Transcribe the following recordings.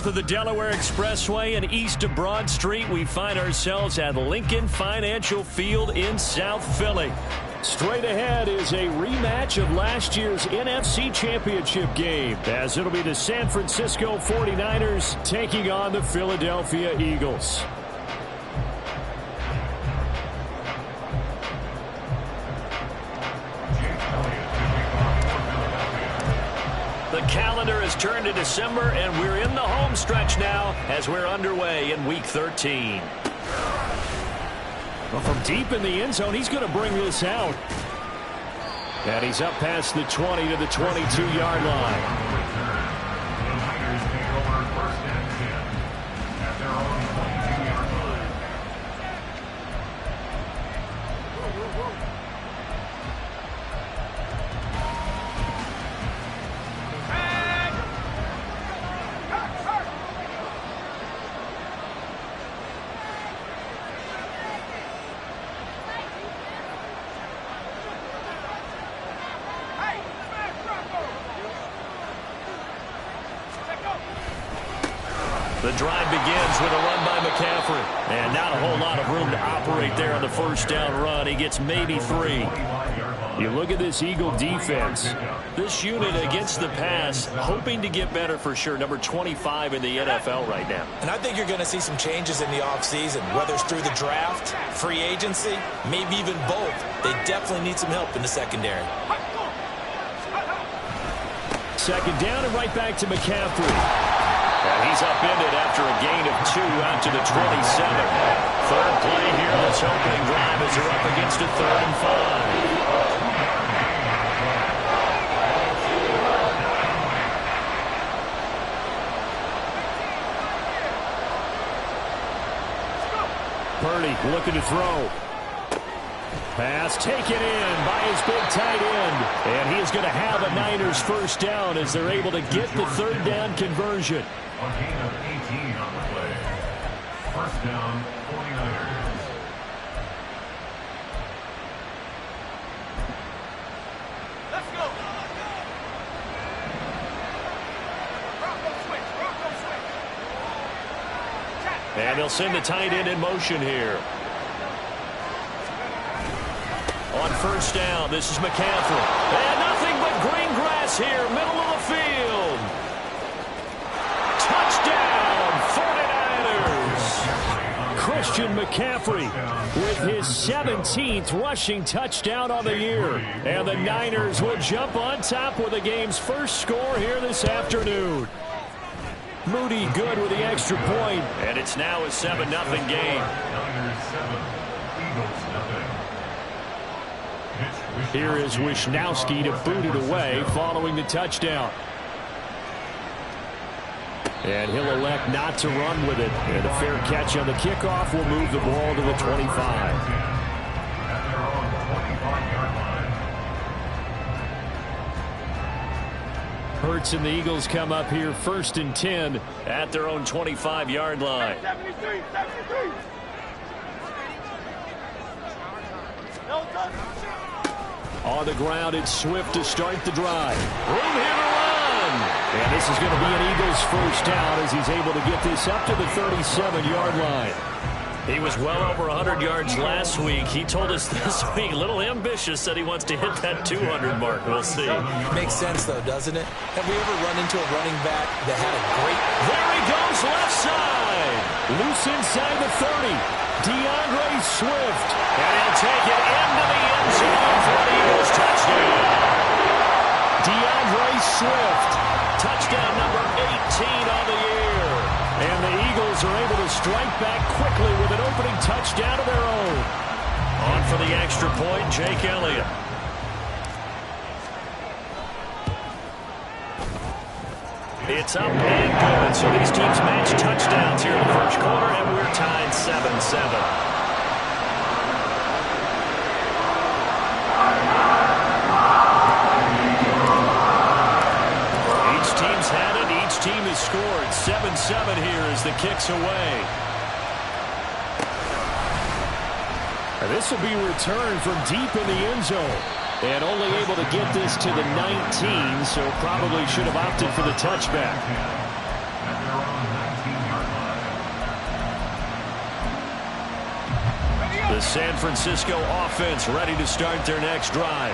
of the Delaware Expressway and east of Broad Street, we find ourselves at Lincoln Financial Field in South Philly. Straight ahead is a rematch of last year's NFC Championship game, as it'll be the San Francisco 49ers taking on the Philadelphia Eagles. The calendar has turned to December, and we're in the home stretch now as we're underway in Week 13. Well, from deep in the end zone, he's going to bring this out. And he's up past the 20 to the 22-yard line. The drive begins with a run by McCaffrey. And not a whole lot of room to operate there on the first down run. He gets maybe 3. You look at this Eagle defense. This unit against the pass, hoping to get better for sure. Number 25 in the NFL right now. And I think you're going to see some changes in the offseason, whether it's through the draft, free agency, maybe even both. They definitely need some help in the secondary. Second down and right back to McCaffrey. And he's upended after a gain of 2 out to the 27. Third play here, this opening drive as they're up against a 3rd and 5. Purdy looking to throw. Pass taken in by his big tight end. And he is going to have a Niners first down as they're able to get the 3rd down conversion. A gain of 18 on the play. First down, 49ers. Let's go. Bronco switch. And they'll send the tight end in motion here. On first down, this is McCaffrey. And nothing but green grass here, middle of the field. Touchdown, 49ers. Christian McCaffrey with his 17th rushing touchdown on the year. And the Niners will jump on top with the game's first score here this afternoon. Moody good with the extra point. And it's now a 7-0 game. Niners 7, Eagles 0. Here is Wisnowski to boot it away following the touchdown. And he'll elect not to run with it. And a fair catch on the kickoff will move the ball to the 25. Hurts and the Eagles come up here 1st and 10 at their own 25-yard line. 73. On the ground, it's Swift to start the drive. Room here to run. And this is going to be an Eagles first down as he's able to get this up to the 37-yard line. He was well over 100 yards last week. He told us this week, a little ambitious, that he wants to hit that 200 mark. We'll see. Makes sense, though, doesn't it? Have we ever run into a running back that had a great... There he goes, left side. Loose inside the 30. DeAndre Swift. And he'll take it into the end zone for an Eagles touchdown. DeAndre Swift. Touchdown number 18 on the year. And the Eagles are able to strike back quickly with an opening touchdown of their own. On for the extra point, Jake Elliott. It's up and good. So these teams match touchdowns here in the first quarter, and we're tied 7-7. Team has scored 7-7 here as the kick's away. And this will be returned from deep in the end zone. And only able to get this to the 19, so probably should have opted for the touchback. The San Francisco offense ready to start their next drive.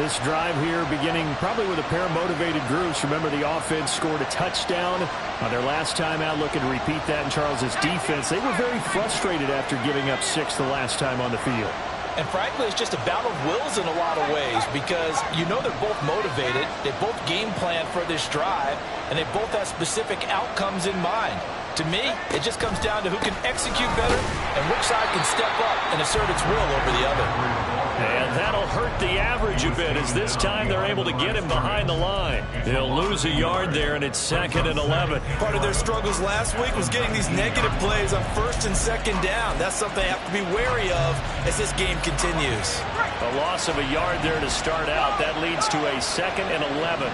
This drive here beginning probably with a pair of motivated groups. Remember, the offense scored a touchdown on their last time out, looking to repeat that in Charles's defense. They were very frustrated after giving up 6 the last time on the field. And frankly, it's just a battle of wills in a lot of ways because you know they're both motivated, they both game plan for this drive, and they both have specific outcomes in mind. To me, it just comes down to who can execute better and which side can step up and assert its will over the other. And that'll hurt the average a bit as this time they're able to get him behind the line. He'll lose a yard there, and it's 2nd and 11. Part of their struggles last week was getting these negative plays on 1st and 2nd down. That's something they have to be wary of as this game continues. A loss of a yard there to start out. That leads to a 2nd and 11.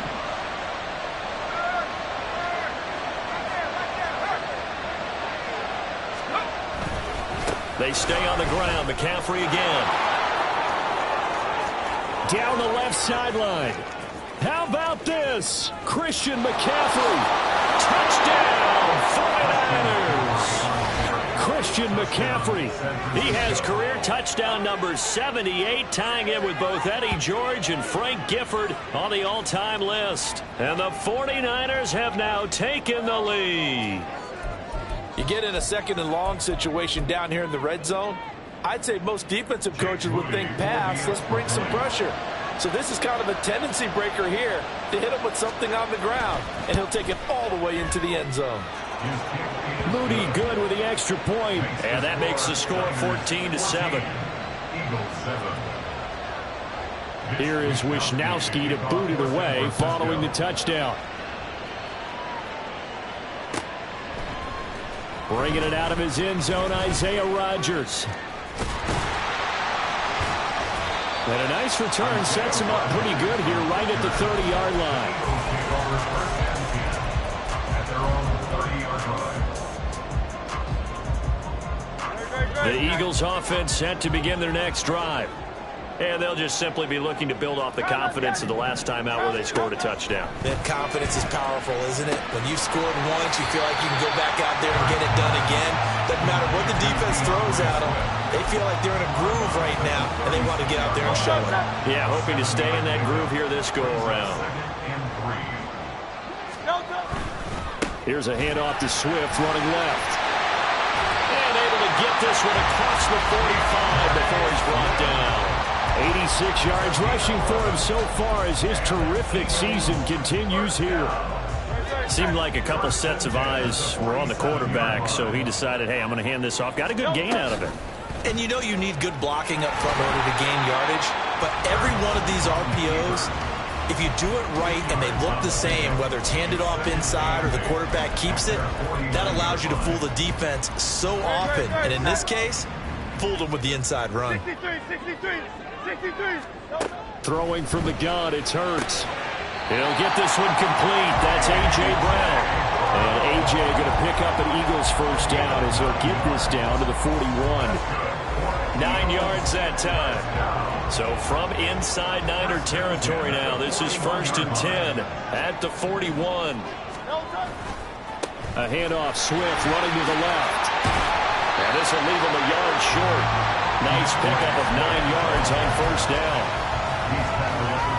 They stay on the ground. McCaffrey again. Down the left sideline. How about this? Christian McCaffrey. Touchdown, 49ers. Christian McCaffrey. He has career touchdown number 78, tying it with both Eddie George and Frank Gifford on the all-time list. And the 49ers have now taken the lead. You get in a 2nd and long situation down here in the red zone, I'd say most defensive coaches would think pass, let's bring some pressure. So this is kind of a tendency breaker here to hit him with something on the ground, and he'll take it all the way into the end zone. Moody good with the extra point. And that makes the score 14-7. Here is Wisnowski to boot it away following the touchdown. Bringing it out of his end zone, Isaiah Rodgers. And a nice return sets him up pretty good here right at the 30-yard line. The Eagles offense set to begin their next drive. And they'll just simply be looking to build off the confidence of the last time out where they scored a touchdown. That confidence is powerful, isn't it? When you've scored once, you feel like you can go back out there and get it done again. Doesn't matter what the defense throws at them. They feel like they're in a groove right now, and they want to get out there and show it. Yeah, hoping to stay in that groove here this go-around. Here's a handoff to Swift running left. And able to get this one across the 45 before he's brought down. 86 yards rushing for him so far as his terrific season continues here. Seemed like a couple sets of eyes were on the quarterback, so he decided, hey, I'm going to hand this off. Got a good gain out of it. And you know you need good blocking up front in order to gain yardage, but every one of these RPOs, if you do it right and they look the same, whether it's handed off inside or the quarterback keeps it, that allows you to fool the defense so often. And in this case, fooled them with the inside run. 63. Throwing from the gun, it's Hurts. He'll get this one complete. That's A.J. Brown. And A.J. going to pick up an Eagles first down as he'll get this down to the 41. 9 yards that time. So from inside Niner territory now, this is 1st and 10 at the 41. A handoff, Swift running to the left. And this will leave him a yard short. Nice pickup of 9 yards on 1st down.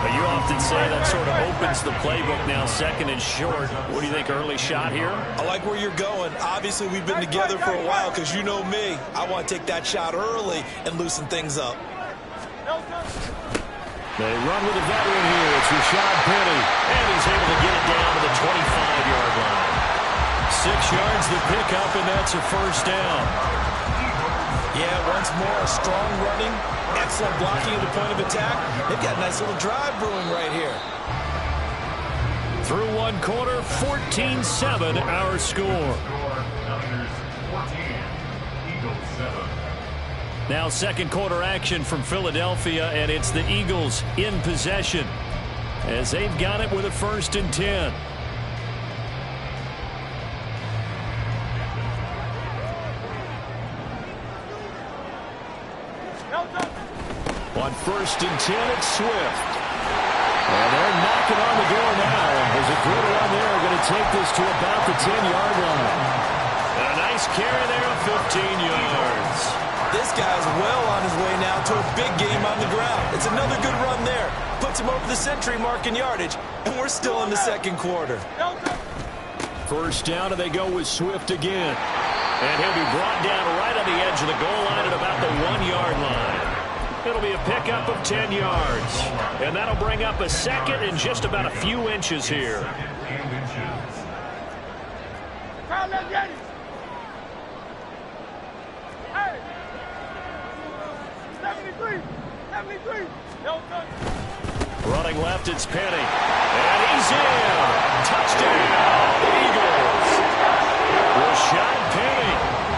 But you often say that sort of opens the playbook now, 2nd and short. What do you think, early shot here? I like where you're going. Obviously, we've been together for a while because you know me. I want to take that shot early and loosen things up. They run with a veteran here. It's Rashad Penny. And he's able to get it down to the 25-yard line. 6 yards the pickup, and that's a 1st down. Yeah, once more, strong running, excellent blocking at the point of attack. They've got a nice little drive brewing right here. Through one quarter, 14-7 our score. Now 2nd quarter action from Philadelphia, and it's the Eagles in possession as they've got it with a 1st and 10. On 1st and 10, it's Swift. And they're knocking on the door now. There's a good run there. Going to take this to about the 10-yard line. And a nice carry there of 15 yards. this guy is well on his way now to a big game on the ground. It's another good run there. Puts him over the century mark in yardage, and we're still in the second quarter. First down, and they go with Swift again. And he'll be brought down right on the edge of the goal line at about the 1-yard line. It'll be a pickup of 10 yards. And that'll bring up a second and just about a few inches here. Hey! 73! Running left, it's Penny. And he's in. Touchdown, Eagles. Rashad Penny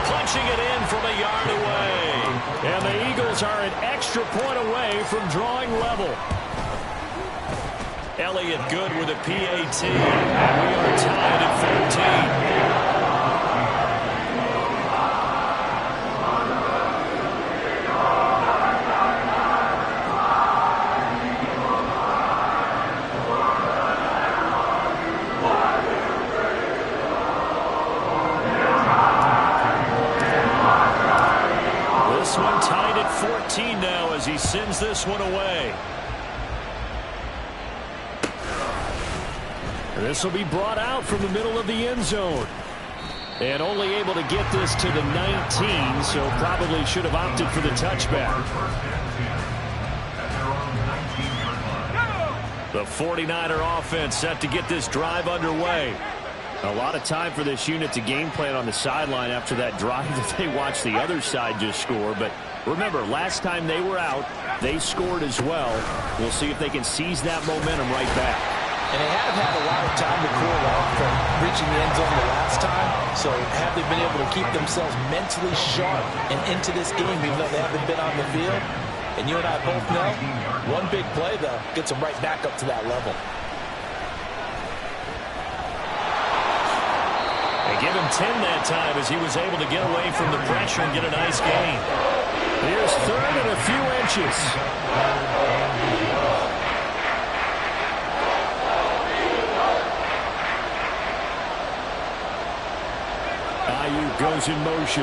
punching it in from a yard away. And the Eagles are an extra point away from drawing level. Elliott good with a PAT. And we are tied at 14. Tied at 14 now as he sends this one away. This will be brought out from the middle of the end zone. And only able to get this to the 19, so probably should have opted for the touchback. The 49er offense set to get this drive underway. A lot of time for this unit to game plan on the sideline after that drive that they watched the other side just score. But remember, last time they were out, they scored as well. We'll see if they can seize that momentum right back. And they have had a lot of time to cool off from reaching the end zone the last time. So have they been able to keep themselves mentally sharp and into this game even though they haven't been on the field? And you and I both know, one big play, though, gets them right back up to that level. They give him 10 that time as he was able to get away from the pressure and get a nice gain. Here's third and a few inches. Ayuk goes in motion.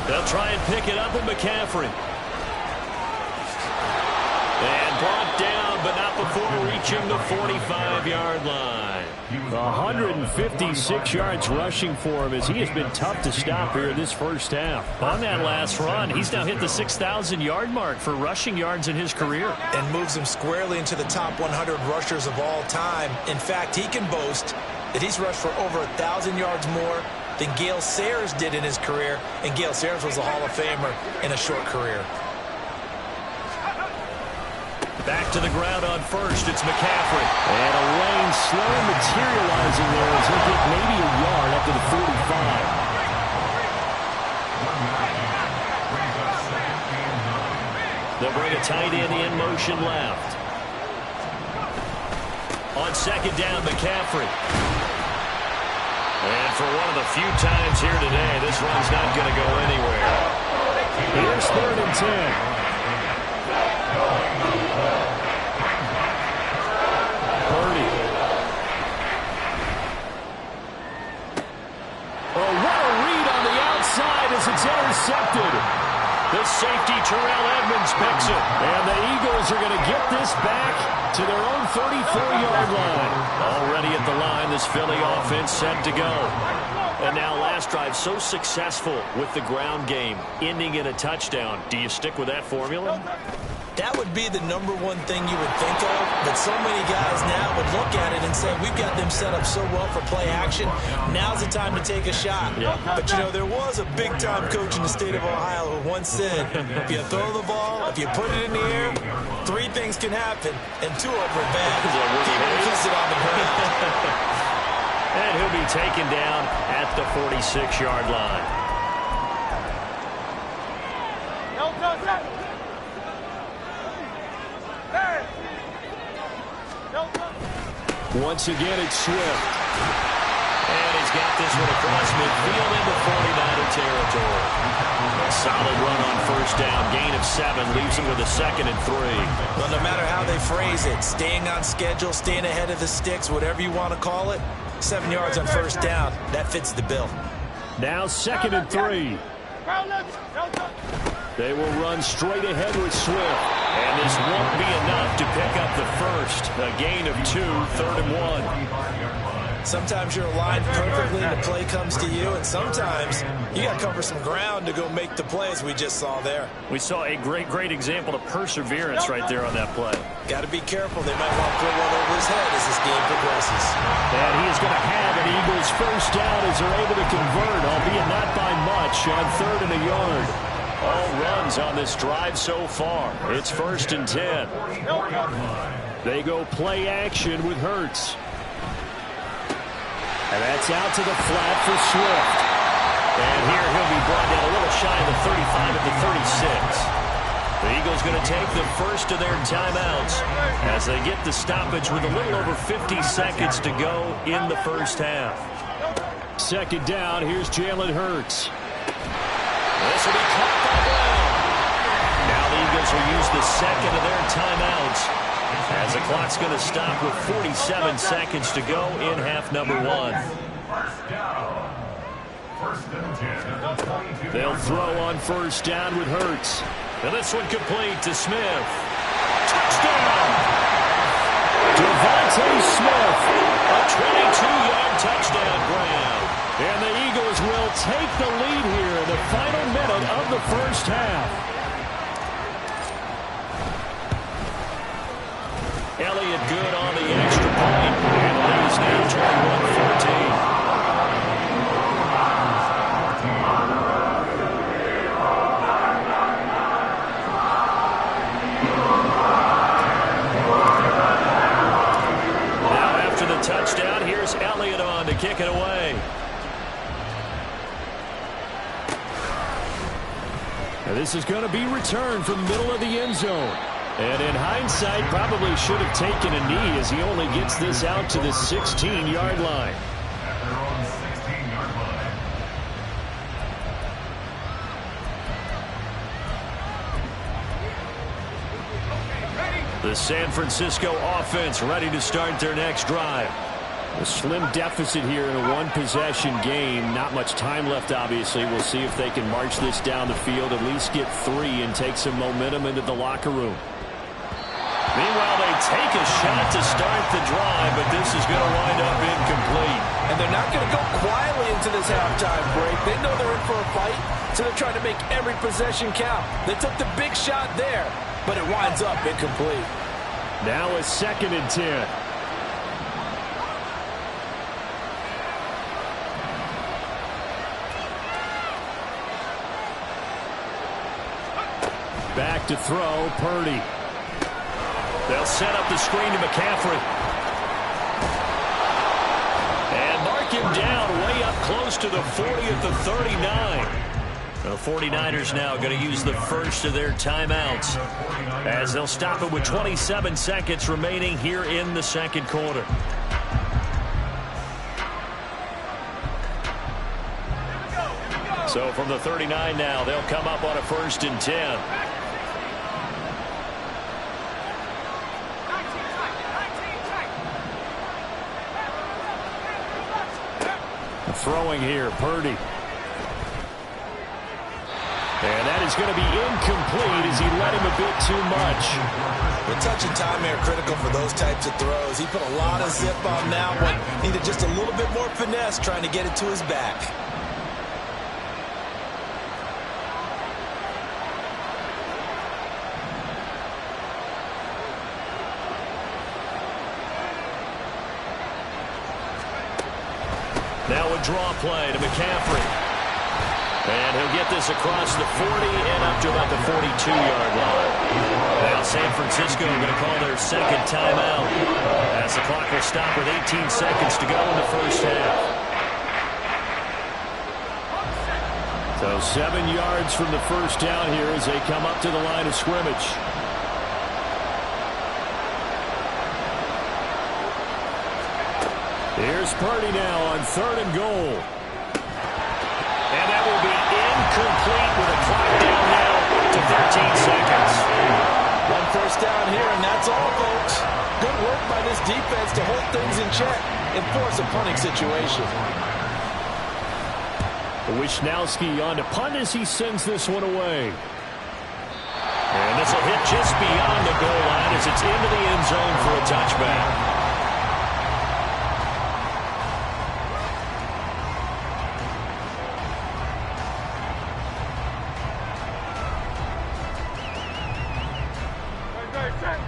They'll try and pick it up with McCaffrey. And brought down, but not before reaching the 45-yard line. 156 yards rushing for him as he has been tough to stop here in this first half. On that last run, he's now hit the 6,000-yard mark for rushing yards in his career. And moves him squarely into the top 100 rushers of all time. In fact, he can boast that he's rushed for over 1,000 yards more than Gale Sayers did in his career. And Gale Sayers was a Hall of Famer in a short career. Back to the ground on first, it's McCaffrey. And a lane slow materializing there as he'll get maybe a yard up to the 45. They'll bring a tight end in motion left. On second down, McCaffrey. And for one of the few times here today, this run's not going to go anywhere. Here's third and 10. It's intercepted. The safety, Terrell Edmonds, picks it. And the Eagles are going to get this back to their own 34-yard line. Already at the line, this Philly offense set to go. And now last drive so successful with the ground game, ending in a touchdown. Do you stick with that formula? That would be the number one thing you would think of, but so many guys now would look at it and say, we've got them set up so well for play action. Now's the time to take a shot. Yeah. But, you know, there was a big-time coach in the state of Ohio who once said, if you throw the ball, if you put it in the air, three things can happen, and two of them are bad. People kiss it on the ground. And he'll be taken down at the 46-yard line. Once again, it's Swift. And he's got this one across midfield into 49er territory. A solid run on first down. Gain of 7 leaves him with a 2nd and 3. Well, no matter how they phrase it, staying on schedule, staying ahead of the sticks, whatever you want to call it, 7 yards on first down, that fits the bill. Now 2nd and 3. They will run straight ahead with Swift. And this won't be enough to pick up the first. A gain of 2, 3rd and 1. Sometimes you're aligned perfectly and the play comes to you, and sometimes you got to cover some ground to go make the play, as we just saw there. We saw a great example of perseverance right there on that play. Got to be careful. They might want to put one over his head as this game progresses. And he is going to have an Eagles first down as they're able to convert, albeit not by much, on 3rd and a yard. All runs on this drive so far. It's 1st and 10. They go play action with Hurts. And that's out to the flat for Swift. And here he'll be brought down a little shy of the 35 at the 36. The Eagles going to take the first of their timeouts as they get the stoppage with a little over 50 seconds to go in the first half. 2nd down, here's Jalen Hurts. This will be caught by Brown. Now the Eagles will use the 2nd of their timeouts as the clock's going to stop with 47 seconds to go in half number 1. They'll throw on first down with Hurts. And this one complete to Smith. Touchdown! Devontae Smith, a 22-yard touchdown grab. And the Eagles will take the lead here in the final minute of the first half. Elliott good on the extra point. And the lead is now 21-14. Now after the touchdown, here's Elliott on to kick it away. And this is going to be returned from the middle of the end zone. And in hindsight, probably should have taken a knee as he only gets this out to the 16-yard line. The San Francisco offense ready to start their next drive. A slim deficit here in a one-possession game. Not much time left, obviously. We'll see if they can march this down the field, at least get 3 and take some momentum into the locker room. Meanwhile, they take a shot to start the drive, but this is going to wind up incomplete. And they're not going to go quietly into this halftime break. They know they're in for a fight, so they're trying to make every possession count. They took the big shot there, but it winds up incomplete. Now a 2nd and 10. Back to throw, Purdy. They'll set up the screen to McCaffrey. And mark him down way up close to the 40 at the 39. The 49ers now going to use the first of their timeouts as they'll stop it with 27 seconds remaining here in the second quarter. So from the 39 now, they'll come up on a 1st and 10. Throwing here, Purdy. And that is going to be incomplete as he let him a bit too much. The touch and time are critical for those types of throws. He put a lot of zip on that one. Needed just a little bit more finesse trying to get it to his back. Now a draw play to McCaffrey. And he'll get this across the 40 and up to about the 42-yard line. Now San Francisco going to call their 2nd timeout as the clock will stop with 18 seconds to go in the first half. So 7 yards from the first down here as they come up to the line of scrimmage. Here's Purdy now on 3rd and goal. And that will be incomplete with a clock down now to 13 seconds. One first down here, and that's all, folks. Good work by this defense to hold things in check and force a punting situation. Wishnowski on to punt as he sends this one away. And this will hit just beyond the goal line as it's into the end zone for a touchback.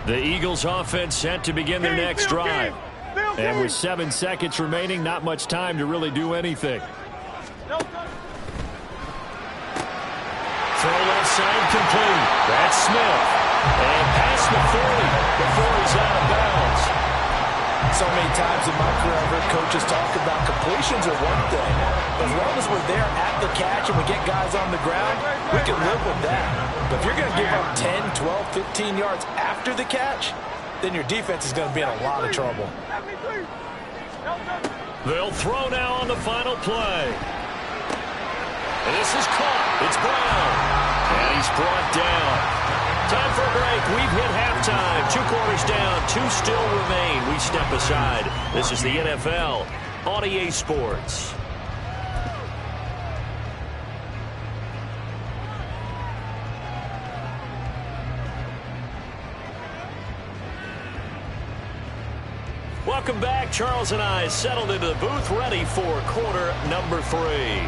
The Eagles offense set to begin their next drive. And with 7 seconds remaining, not much time to really do anything. Throw left side complete. That's Smith. And past the 40 before he's out of bounds. So many times in my career I've heard coaches talk about completions are one thing. As long as we're there at the catch and we get guys on the ground, we can live with that. But if you're going to give up 10, 12, 15 yards after the catch, then your defense is going to be in a lot of trouble. They'll throw now on the final play. And this is caught. It's Brown. And he's brought down. Time for a break. We've hit halftime. 2 quarters down. 2 still remain. We step aside. This is the NFL on EA Sports. Welcome back. Charles and I settled into the booth, ready for quarter number 3.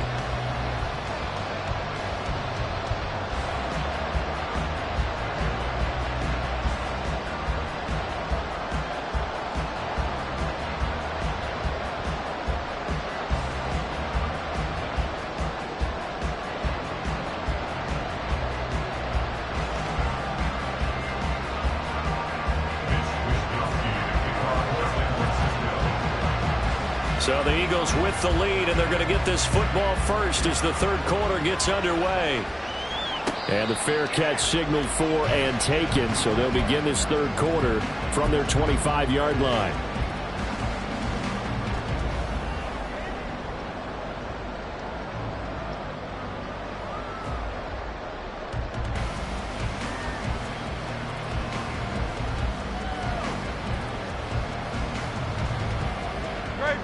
So the Eagles with the lead, and they're going to get this football first as the 3rd quarter gets underway. And the fair catch signaled for and taken, so they'll begin this 3rd quarter from their 25-yard line.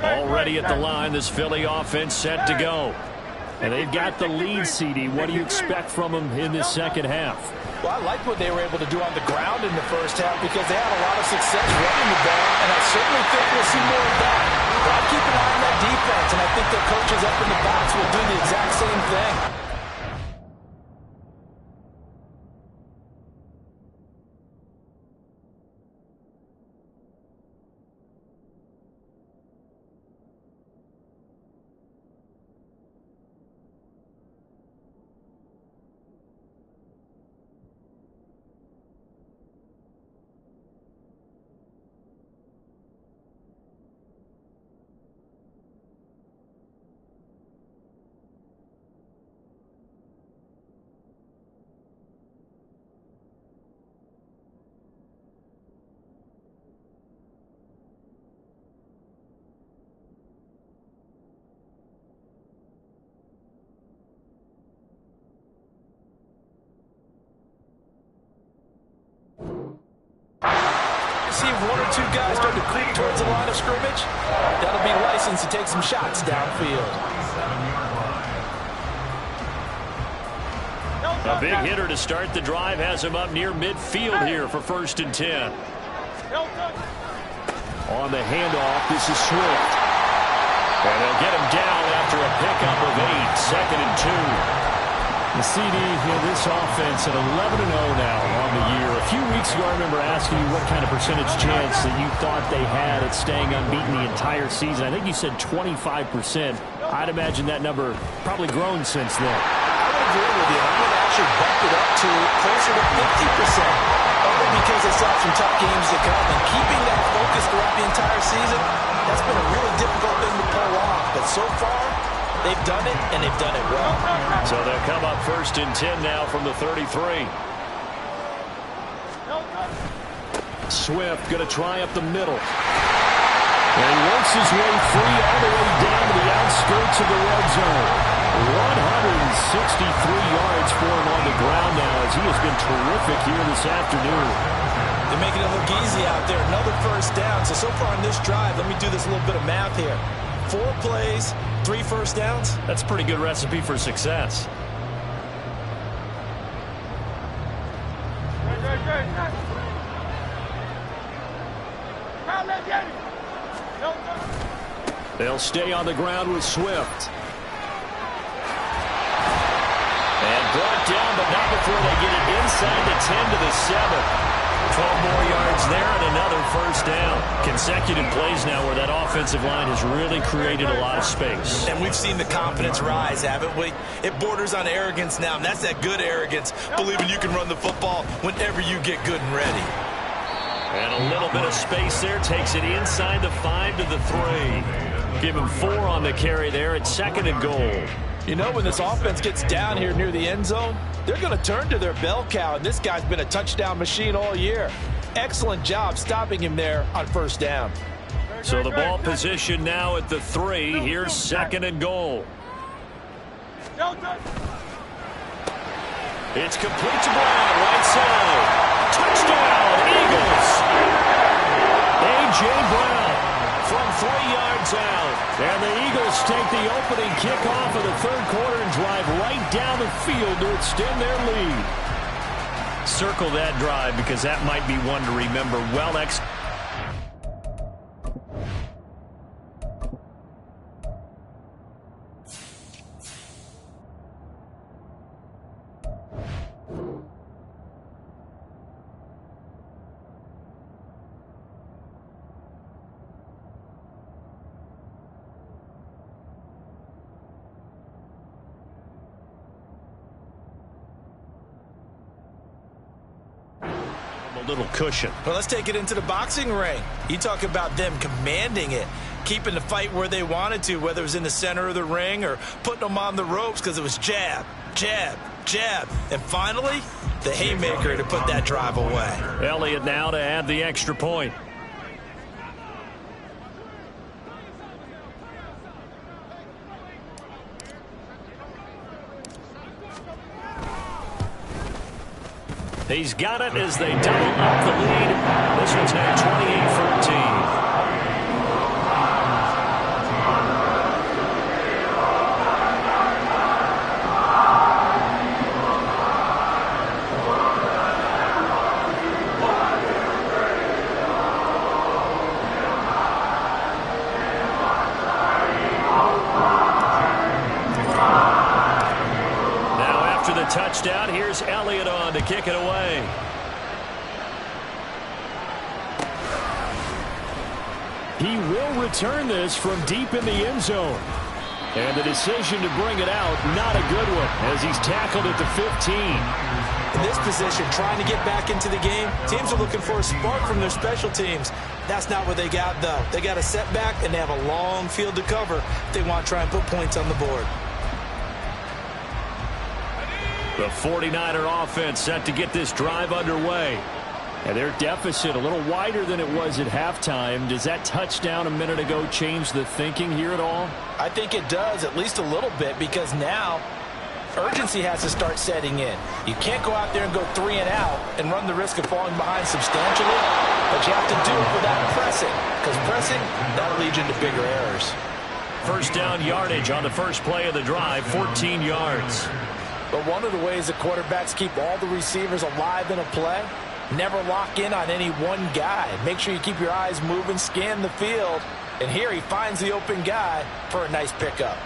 Already at the line, this Philly offense set to go. And they've got the lead, CD. What do you expect from them in this second half? Well, I like what they were able to do on the ground in the first half because they had a lot of success running the ball, and I certainly think we'll see more of that. But I keep an eye on that defense, and I think their coaches up in the box will do the exact same thing. See if 1 or 2 guys start to creep towards the line of scrimmage, that'll be licensed to take some shots downfield. A big hitter to start the drive has him up near midfield here for 1st and 10. On the handoff, this is Swift. And they'll get him down after a pickup of 8, 2nd and 2. The CD, this offense at 11-0 now on the year. A few weeks ago, I remember asking you what kind of percentage chance that you thought they had at staying unbeaten the entire season. I think you said 25%. I'd imagine that number probably grown since then. I would agree with you. I'm going to actually bump it up to closer to 50%. Only because they saw some tough games to come. And keeping that focus throughout the entire season, that's been a really difficult thing to pull off. But so far, they've done it, and they've done it well. So they'll come up 1st and 10 now from the 33. Swift going to try up the middle. And he works his way free all the way down to the outskirts of the red zone. 163 yards for him on the ground now as he has been terrific here this afternoon. They're making it look easy out there. Another first down. So far on this drive, let me do this little bit of math here. 4 plays, 3 first downs. That's a pretty good recipe for success. They'll stay on the ground with Swift. And brought down, but not before they get it inside the 10 to the 7. 12 more yards there and another first down. Consecutive plays now where that offensive line has really created a lot of space. And we've seen the confidence rise, haven't we? It borders on arrogance now, and that's that good arrogance, believing you can run the football whenever you get good and ready. And a little bit of space there takes it inside the 5 to the 3. Give him 4 on the carry there at 2nd and goal. You know, when this offense gets down here near the end zone, they're going to turn to their bell cow, and this guy's been a touchdown machine all year. Excellent job stopping him there on first down. So the ball position now at the 3. Here's 2nd and goal. It's complete to Brown, right side. Touchdown, Eagles. A.J. Brown from 3 yards out. And the Eagles take the opening kickoff of the 3rd quarter and drive right down the field to extend their lead. Circle that drive because that might be one to remember. Well executed. A little cushion. Well, let's take it into the boxing ring. You talk about them commanding it, keeping the fight where they wanted to, whether it was in the center of the ring or putting them on the ropes because it was jab, jab, jab. And finally, the haymaker to put that drive away. Elliott now to add the extra point. He's got it as they double up the lead. This one's now 28-14. Touchdown. Here's Elliott on to kick it away. He will return this from deep in the end zone. And the decision to bring it out, not a good one, as he's tackled at the 15. In this position, trying to get back into the game, teams are looking for a spark from their special teams. That's not what they got, though. They got a setback, and they have a long field to cover if they want to try and put points on the board. The 49er offense set to get this drive underway. And their deficit a little wider than it was at halftime. Does that touchdown a minute ago change the thinking here at all? I think it does, at least a little bit, because now urgency has to start setting in. You can't go out there and go 3 and out and run the risk of falling behind substantially, but you have to do it without pressing, because pressing, that'll lead you into bigger errors. First down yardage on the first play of the drive, 14 yards. But one of the ways that quarterbacks keep all the receivers alive in a play, never lock in on any one guy. Make sure you keep your eyes moving, scan the field. And here he finds the open guy for a nice pickup.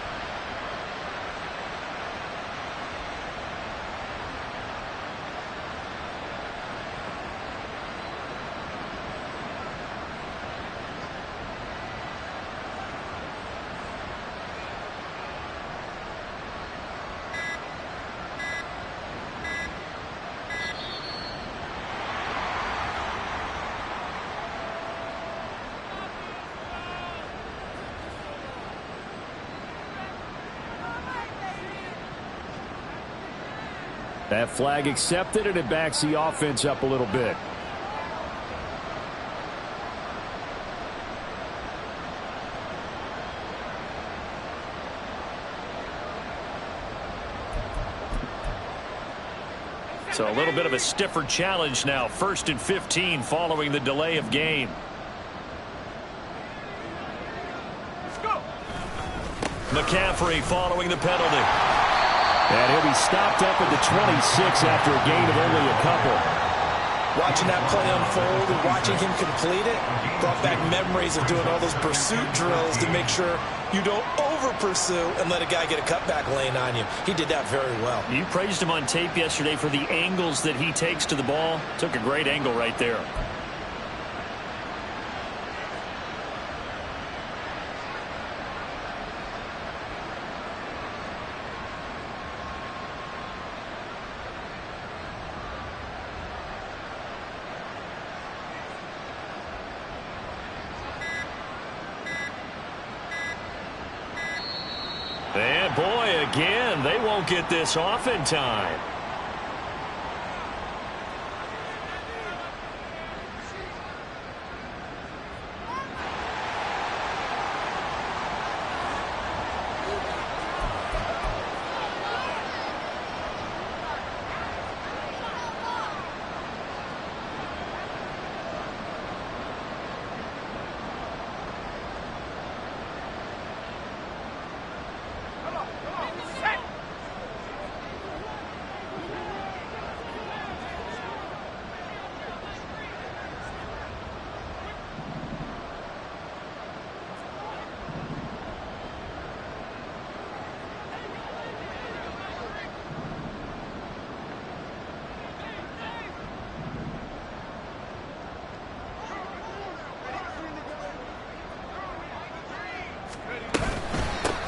That flag accepted, and it backs the offense up a little bit. So a little bit of a stiffer challenge now. 1st and 15 following the delay of game. Let's go. McCaffrey following the penalty. And he'll be stopped up at the 26 after a gain of only a couple. Watching that play unfold and watching him complete it brought back memories of doing all those pursuit drills to make sure you don't over-pursue and let a guy get a cutback lane on you. He did that very well. You praised him on tape yesterday for the angles that he takes to the ball. Took a great angle right there. And boy, again, they won't get this off in time.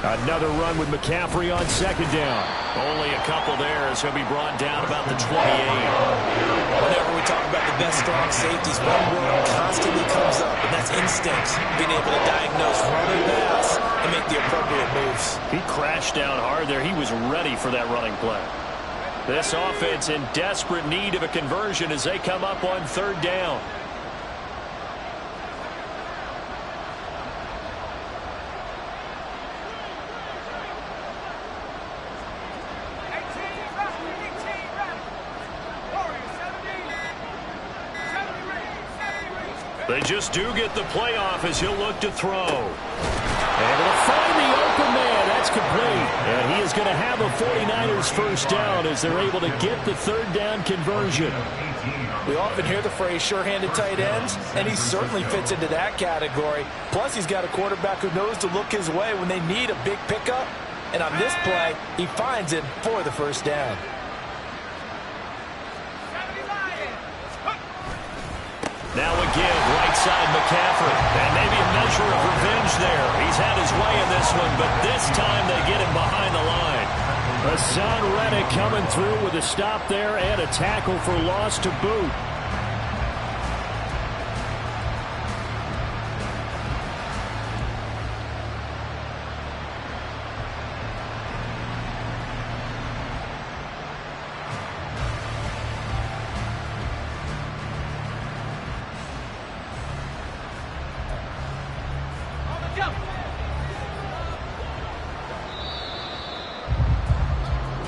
Another run with McCaffrey on 2nd down. Only a couple there as he'll be brought down about the 28. Whenever we talk about the best strong safeties, one word constantly comes up, and that's instincts. Being able to diagnose run or pass and make the appropriate moves. He crashed down hard there. He was ready for that running play. This offense in desperate need of a conversion as they come up on 3rd down. They just do get the playoff as he'll look to throw. Able to find the open man. That's complete. And he is going to have a 49ers first down as they're able to get the 3rd down conversion. We often hear the phrase sure-handed tight ends, and he certainly fits into that category. Plus, he's got a quarterback who knows to look his way when they need a big pickup. And on this play, he finds it for the first down. Now again, right side McCaffrey. And maybe a measure of revenge there. He's had his way in this one, but this time they get him behind the line. Hassan Reddick coming through with a stop there and a tackle for loss to boot.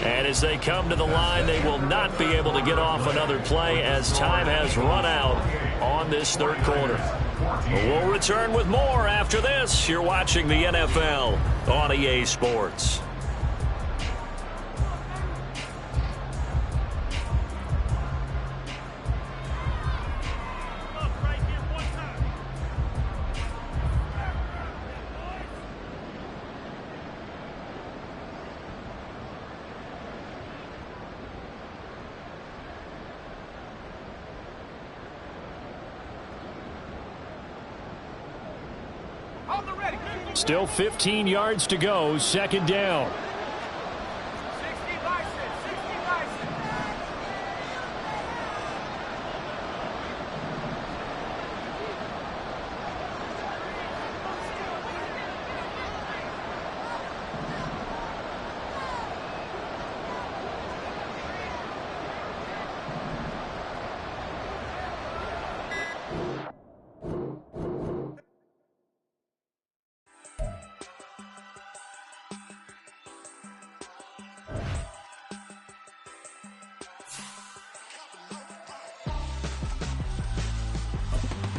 And as they come to the line, they will not be able to get off another play as time has run out on this 3rd quarter. We'll return with more after this. You're watching the NFL on EA Sports. Still 15 yards to go, 2nd down.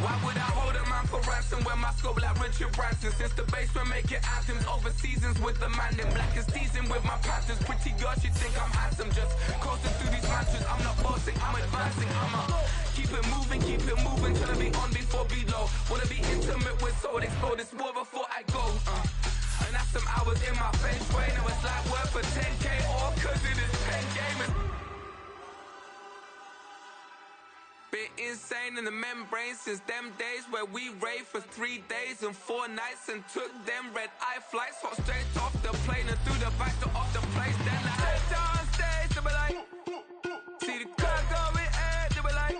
Why would I hold a man for ransom when my scope like Richard Branson? Since the basement making anthems over seasons with the man in black is teasing with my patterns. Pretty girl, she think I'm handsome. Just coasting through these matches. I'm not bossing, I'm advancing. Keep it moving till I be on before below. Wanna be intimate with soul, explode this war before I go. And that's some hours in my feng shui. Now it's like work for 10K all cause it is 10 gaming. Been insane in the membrane since them days where we raved for 3 days and 4 nights and took them red-eye flights. Hot straight off the plane and through the back door of the place. Then I head down stage to be like, see the crowd going air to be like.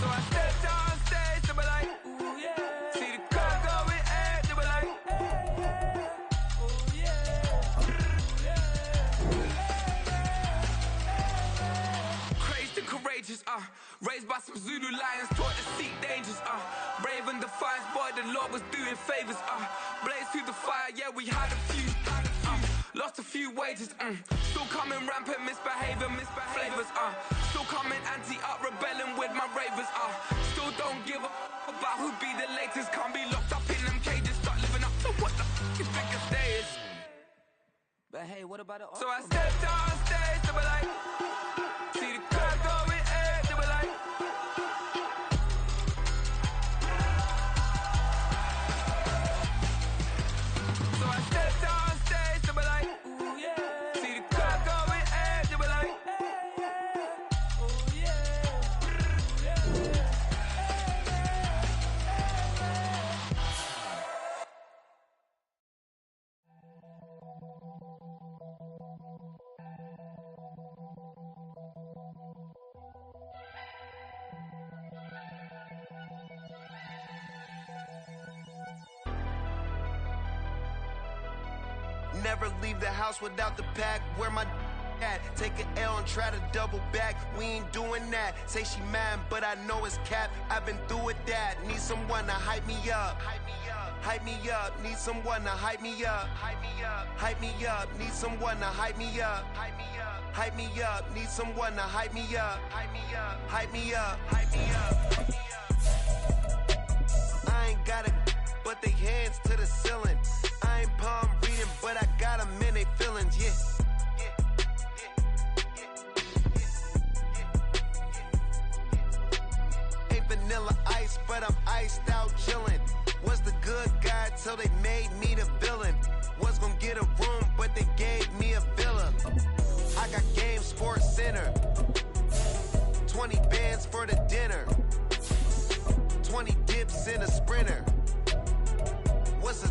So I step down stage to be like, ooh yeah. See the crowd going air to be like, ooh yeah. Crazed and courageous, raised by some Zulu lions, taught to seek dangers, brave and defiant, boy, the Lord was doing favors, blaze through the fire, yeah, we had a few, lost a few wages, still coming rampant, misbehaving, flavors, still coming anti-up, rebelling with my ravers, still don't give a about who be the latest, can't be locked up in them cages, start living up to what the you think a day is. But hey, what about the So I stepped on stage to be like, see the crowd going air to be like. So I stepped on stage to be like, ooh yeah. See the crowd going air to be like, ooh yeah. Never leave the house without the pack. Where my at? Take an L and try to double back. We ain't doing that. Say she mad, but I know it's cap. I've been through with that. Need someone to hype me up. Hype me up. Need someone to hype me up. Hype me up. Need someone to hype me up. Hype me up. Need someone to hype me up. Hype me up. Hype me up. I ain't got it, but they hands to the ceiling. I ain't palm reading, but I got them in they feelings, yeah. Ain't vanilla ice, but I'm iced out chillin'. Was the good guy till they made me the villain. Was gonna get a room, but they gave me a villa. I got Game Sports Center. 20 bands for the dinner. 20 dips in a Sprinter. What's a